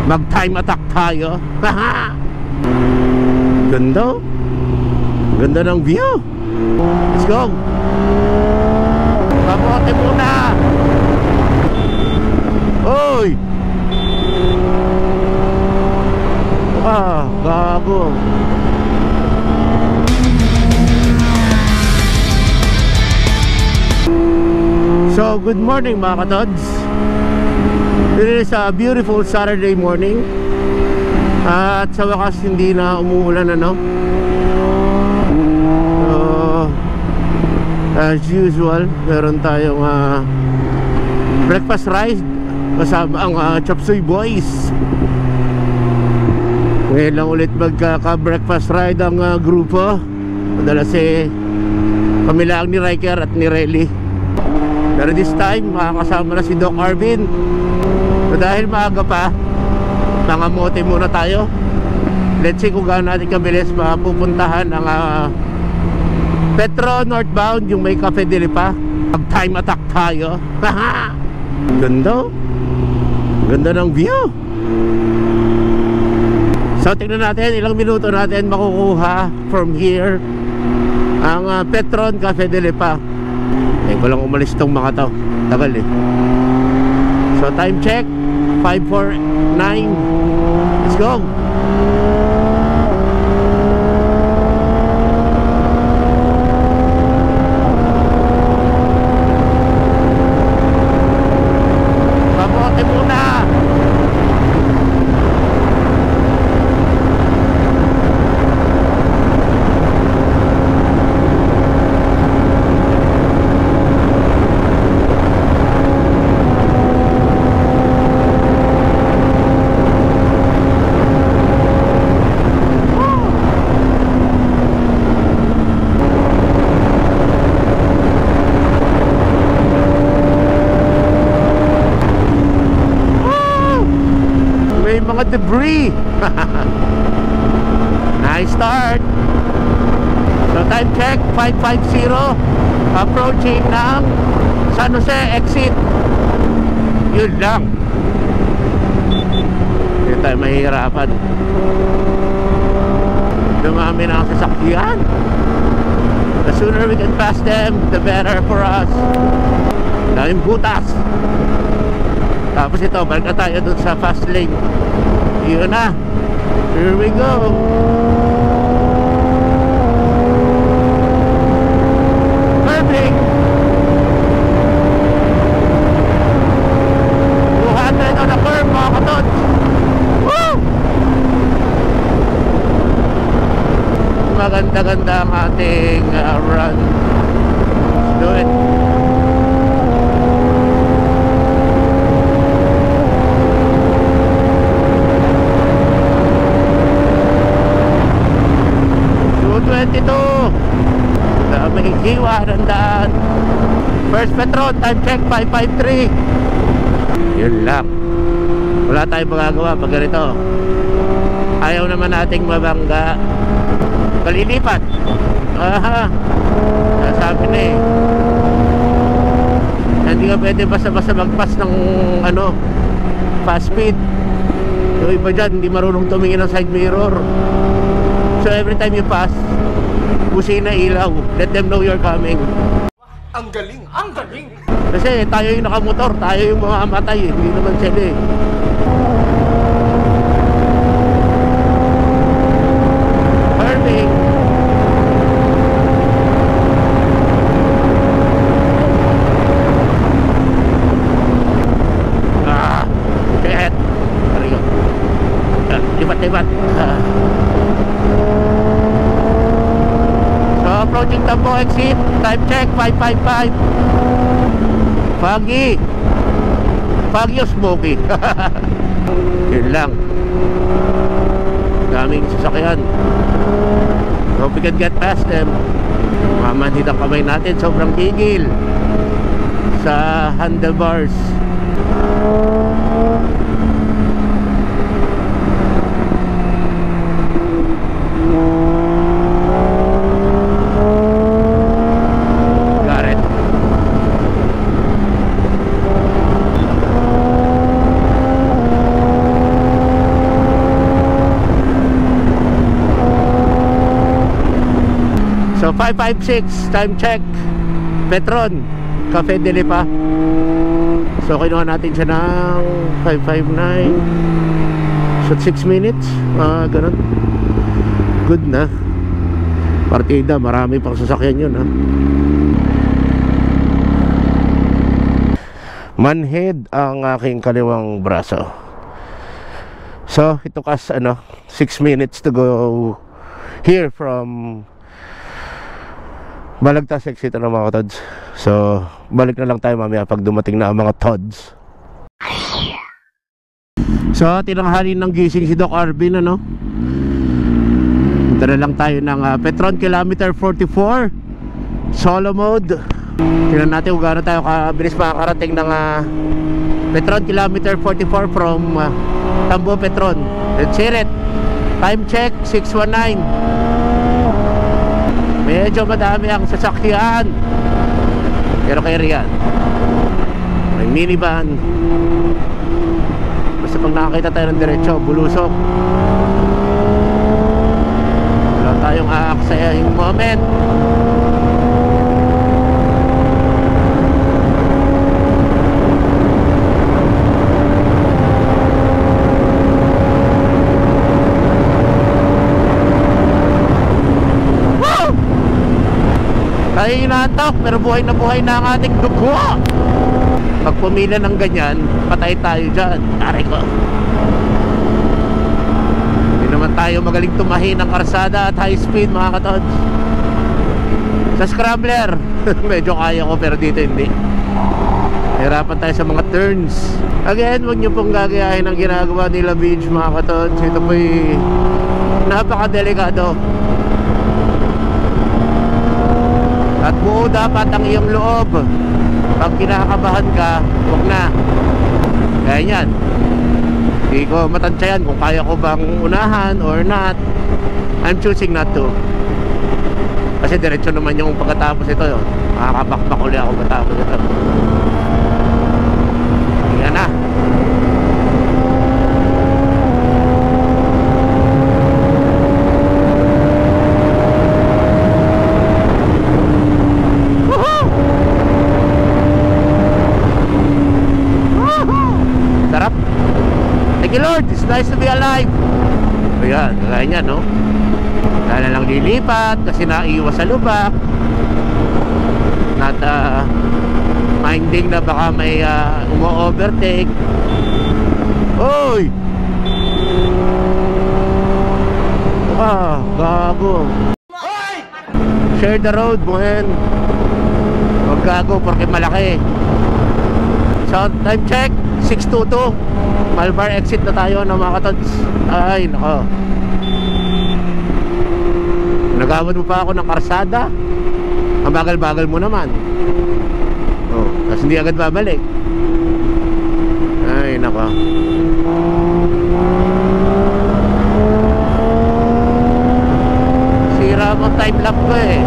Mag time attack tayo. Ganda. Ganda ng view. Let's go. Pamote muna. Oy. Gago. So, good morning mga katods. It is a beautiful Saturday morning. At sa wakas hindi na umuulan, ano. So, as usual, meron tayong breakfast ride kasama ang Chop Suey Boys. Ngayon lang ulit magka-breakfast ride ang grupo. Madalas kami lang ni Riker at ni Relly. Pero this time makakasama na si Doc Arvin. So dahil maaga pa, nangamote muna tayo. Let's see kung gaano natin kabilis mapupuntahan ang Petro northbound, yung may Cafe de Lipa. Mag time attack tayo. Ganda. Ganda ng view. So tingnan natin ilang minuto natin makukuha from here ang Petron Cafe de Lipa. Ko lang umalis tong mga to. Tagal So time check 5:49. Let's go. Pamote muna. Mga debris. Nice start. So time check 5:50. Approaching ng San Jose exit. Yun lang. Hindi tayo mahihirapan. Dumami na ang sasakyan. The sooner we can pass them, the better for us. Daming butas. Tapos ito, balik na tayo dun sa fast lane. Yun na. Here we go. Perfect. 200 on the curve mga katods. Woo! Maganda-ganda ang ating run. Let's do it. Daming hiwa ng daan. First Petron, time check 5:53. Yun lang. Wala tayong magagawa pag ganito. Ayaw naman nating mabangga. Kalilipat. Sabi na hindi ka pwede basta-basta magpas ng fast speed. Yung iba dyan hindi marunong tumingin ng side mirror. So every time you pass, busina ilaw. Let them know you're coming. Ang galing! Ang galing! Kasi tayo yung nakamotor, tayo yung mamamatay. Hindi naman sila Perfect. Shit. Lipat-lipat. Approaching Tambo exit. Time check 5:55. Foggy o smoky. Yun lang. Daming sasakyan. Hope we can get past them. Mamanhid ang kamay natin. Sobrang gigil sa handlebars. 556, time check. Petron, Cafe de Lipa. So kinuha natin siya ng 559. So 6 minutes, ganun. Good na. Partida, marami pang sasakyan yun, ha. Manhead ang aking kaliwang braso. So it took us 6 minutes to go here from Balagtas exit ng mga tods. So balik na lang tayo mamaya pag dumating na ang mga tods. So tinanghali ng gising si Doc Arvin, ano. Punta na lang tayo ng Petron kilometer 44 solo mode. Tingnan natin kung gaano tayo kabilis makakarating ng Petron kilometer 44 from Tambo Petron. Let's hear it. Time check 619. Medyo madami ang sasakyan, pero kaya riyan may minivan. Basta pag nakakita tayo ng diretso, bulusok. Wala tayong aaksayahing moment. Tayo inaantok, pero buhay na ang ating dugo. Pag pumila ng ganyan, patay tayo dyan. Tari ko, hindi naman tayo magaling tumahi ng karsada at high speed, mga katods. Sa scrambler medyo kaya ko, pero dito hindi. Hirapan tayo sa mga turns. Again, huwag nyo pong gagayahin ang ginagawa nila Beach, mga katods. Ito po'y napakadelikado. At buo dapat ang iyong loob. Pag kinakabahan ka, huwag na. Kaya yan, hindi ko matansyahan kung kaya ko bang unahan or not. I'm choosing not to. Kasi diretso naman yung pagkatapos ito. Makakabakbak ulit ako pagkatapos ito. Yan na. Lord, it's nice to be alive. So yan, kaya niya, no? Kaya lang lilipat kasi naiwas sa lubak. Not minding na baka may umo-overtake. Oy! Gago. Share the road, buhen. Huwag gago porque malaki. So, time check 622. Malbar exit na tayo ng mga katods. Ay, nako. Nagawad mo pa ako ng karsada. Ang bagal-bagal mo naman. Oh, kasi hindi agad babalik. Ay, nako. Sira mo time lap ko eh.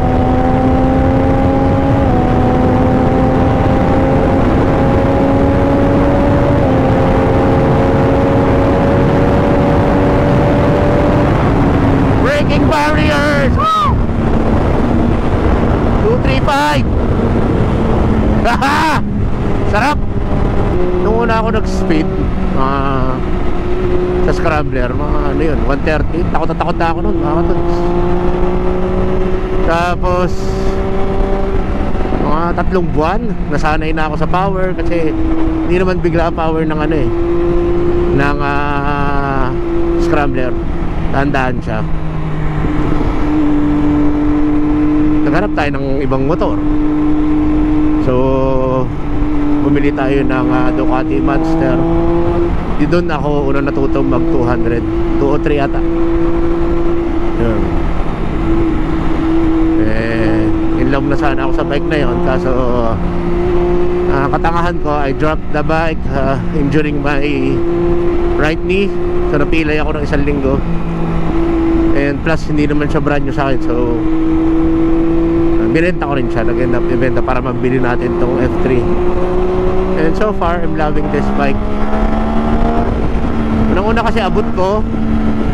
Barriers! 235. Haha! Sarap! Nung una ako nag-speed sa scrambler, mga ano yun, 130. Takot na takot na ako nun, mga katods. Tapos mga 3 buwan nasanay na ako sa power. Kasi hindi naman bigla ang power ng ano eh, ng scrambler. Tandaan siya. Naghanap tayo ng ibang motor. So bumili tayo ng Ducati Monster. Di doon ako unang natuto mag 200 203 ata. Yun. In love na sana ako sa bike na yon. Kaso katangahan ko, I dropped the bike injuring my right knee. So napilay ako ng 1 linggo. And plus hindi naman siya brand new sa akin. So binenta ko rin siya, nag-end up ibenta para mabili natin tong F3. And so far, I'm loving this bike. Unang-una kasi abot ko,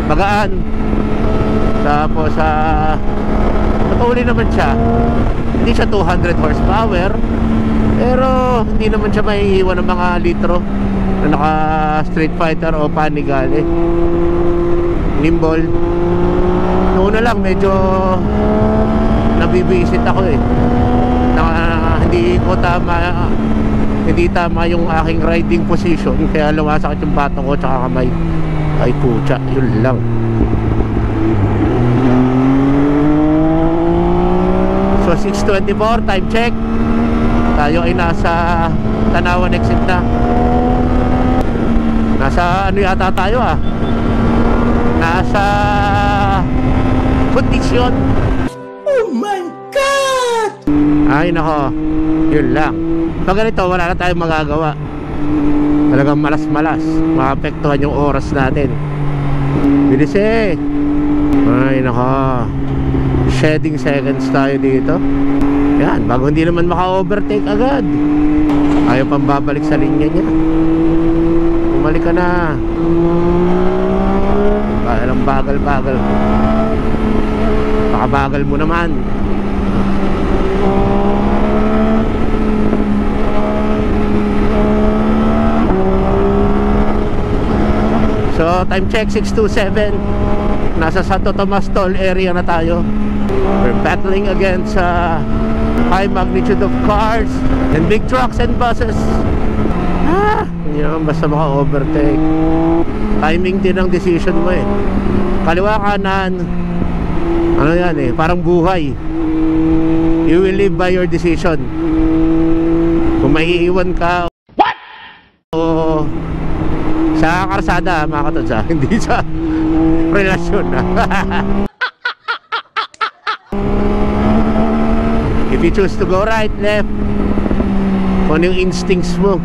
magaan. Tapos Uli naman siya. Hindi siya 200 horsepower, pero hindi naman siya maiiwan ng mga litro na naka Street Fighter o Panigale. Nimble. Noon na lang medyo nabibisit ako eh, na hindi tama yung aking riding position, kaya lumasakit yung bato ko tsaka kamay. Ay putya, yun lang. So 6:24 time check. Tayo ay nasa Tanawan exit na. Nasa ano yata tayo nasa kondisyon. Oh my God! Ay nako, yun lang. Pag ganito wala na tayong magagawa. Talagang malas-malas, maapektuhan yung oras natin. Bilis eh. Ay nako, shedding seconds tayo dito. Yan, bago hindi naman maka-overtake agad. Ayaw pang babalik sa linya niya. Bumalik ka na. Parang bagal-bagal. Pakabagal mo naman. So time check 6:27. Nasa Santo Tomas toll area na tayo. We're battling against high magnitude of cars and big trucks and buses. Hindi naman basta maka-overtake. Timing din ang decision mo eh. Kaliwa kanan, ano yan eh, parang buhay. You will live by your decision. Kung maiiwan ka o sa karsada, mga katodsa, hindi sa relasyon. If you choose to go right, left, kung ano yung instincts mo,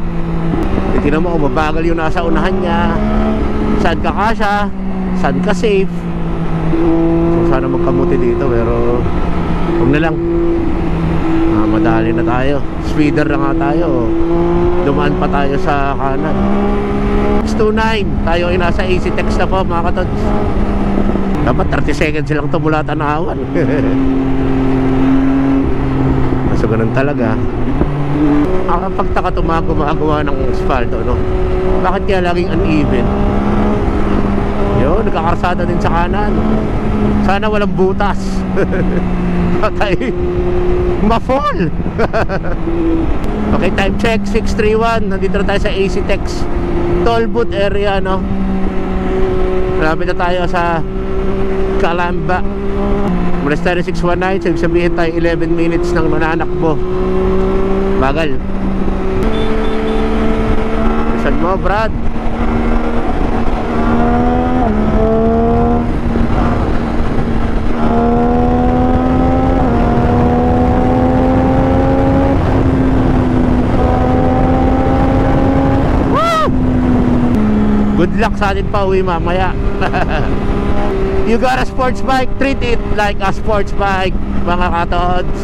titignan mo kung mabagal yung nasa unahan niya, saan ka kasya, saan ka safe. So sana magkamuti dito, pero huwag na lang. Madali na tayo, speeder na nga tayo, dumaan pa tayo sa kanan. 6:29, tayo ay nasa AC Tex na po, mga katods. Dapat 30 seconds lang ito mula Tanawan. So ganun talaga. Pagtaka ito mga gumagawa ng asfalto, no? Bakit kaya laging uneven? Yun, nagkakarsada din sa kanan. Sana walang butas. Patay ma-fall. Okay, time check 6:31. Nandito na tayo sa AC Tex toll booth area, no? Malapit na tayo sa Calamba. Malas tayo 6:19. So sabihin tayo 11 minutes nang mananakbo. Bagal. Saan mo, Brad? Good luck sa atin pa uwi mamaya. You got a sports bike, treat it like a sports bike, mga katods.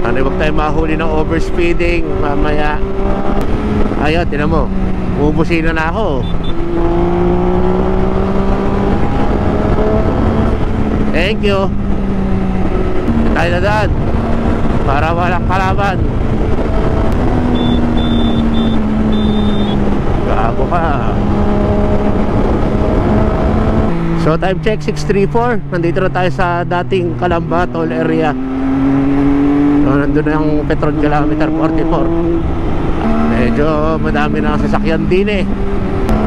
Ano, huwag tayo mahuli ng overspeeding mamaya. Ayun, tinan mo, bubusina na ako. Thank you. Tayo na daan para walang kalaban. Gago ka. So time check 6:34. Nandito na tayo sa dating Calamba toll area. So nandun na yung Petron kilometer 44. Medyo madami na sasakyan din eh.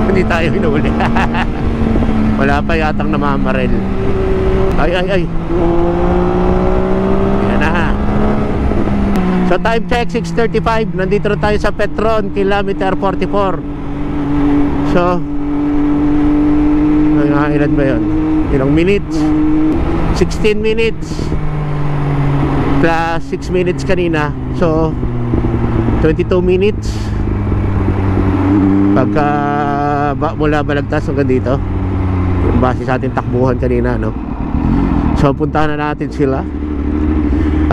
Hindi tayo hinuli. Wala pa yatang namamarel. Ay. Yan na. So time check 6:35. Nandito na tayo sa Petron kilometer 44. So ilan ba yun? Ilang minutes? 16 minutes plus 6 minutes kanina. So 22 minutes pagka mula Balagtas hanggang dito, yung base sa ating takbuhan kanina, no? So puntahan na natin sila.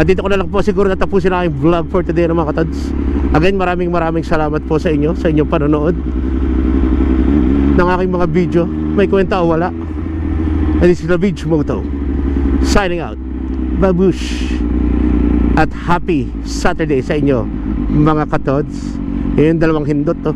At dito ko na lang po siguro natapusin na aking vlog for today, mga katods. Again, maraming salamat po sa inyo, sa inyong panonood ng aking mga video. May kwenta o wala. And this is the Beach Moto signing out. babush. At happy Saturday sa inyo mga katods. Yung dalawang hindot to.